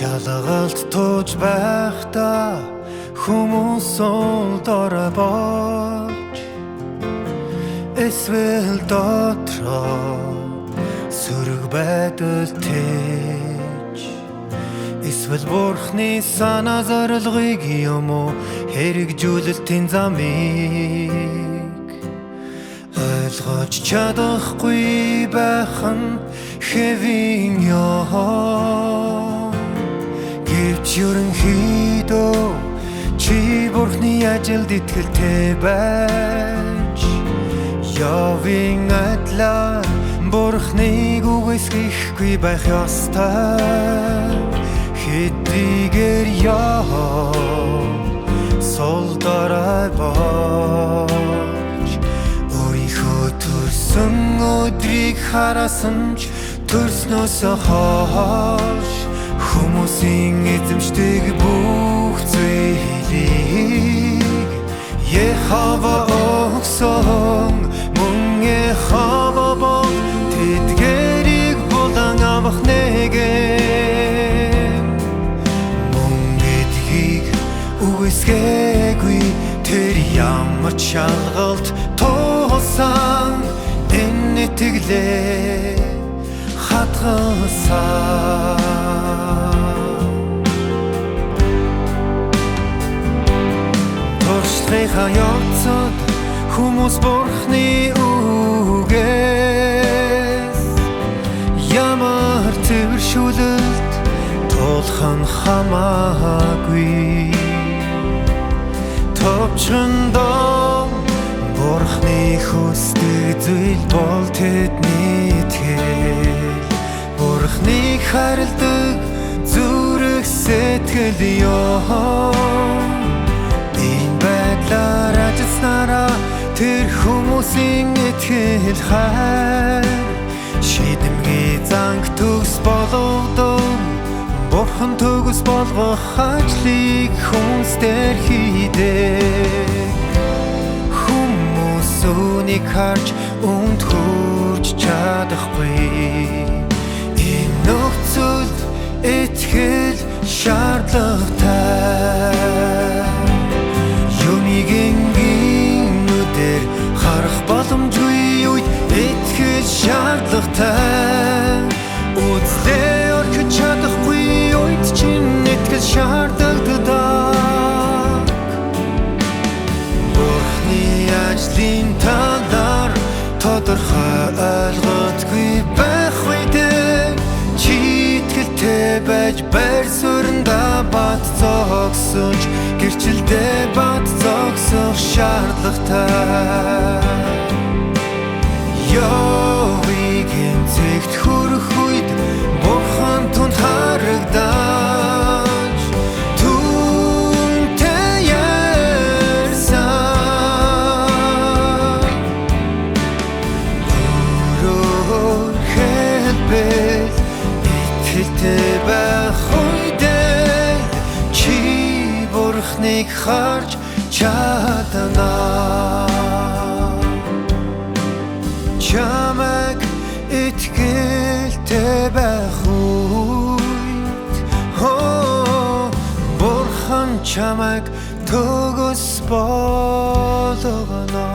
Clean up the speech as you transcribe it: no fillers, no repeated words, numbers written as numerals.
Шалгалт тууж байхдаа хүмүүс улдорой болж эсвэл дотроо сөрөг байдал тэж эсвэл бурхны санаа зорилгыг юм уу хэрэгжүүлэлтийн замыг ойлгож чадахгүй байх нь хэвийн ёо гэвч ерөнхийдөө чи бурхны ажилд итгэлтэй байж явын адлаар бурхныг үгүйсэхгүй байх ёстой хэдийгээр яа солдорой болж өөрийнхөө төрсөн өдрийг харасан ч төрснөөсөө хойш хүмүүсийн эзэмшдэг бүх зүйлийг Яхова өгсөн мөн Яхова бол тэдгэрийг булан авах нэгэн мөн гэдгийг үгүйсгээгүй тэр ямар шалгалт туусан энэ итгэлээ хатгасан Хаяцад хүмүүс бурхны үгээс ямар төвөршүүлэлт тулхан хамаагүй товчондоо бурхны хүсдэг зүйл бол тэдний итгэл бурхныг харилдаг зүрх сэтгэл ёо тэр хүмүүсийн итгэл хайр шийдэмгий занг төгс болгодог бурхан төгс болгох ажлыг хүнсээр хийдэг хүмүүс үүнийг харж үнд хүрч чадахгүй энэ нөхцөлд итгэл шаардлагатай харах боломжгүй үед итгэл шаардлагатай үзлээ орхиж чадахгүй үед чинь итгэл шаардлагатай бурхны ажлын талаар тодорхой ойлгодгүй байх үедээ чи итгэлтэй байж байр суурьнда бат зогсож гэрчлэлдээ бат зогсох шаардлагатай Ёвигийн цэгт хүрэх үед бурхан түнд харагдаж түнтэй ярьсан өөрөөр хэлбэл итгэлтэй байх үедээ чи бурхныг харж чадана чамайг итгэлтэй байх үед бурхан чамайг төгс болгоно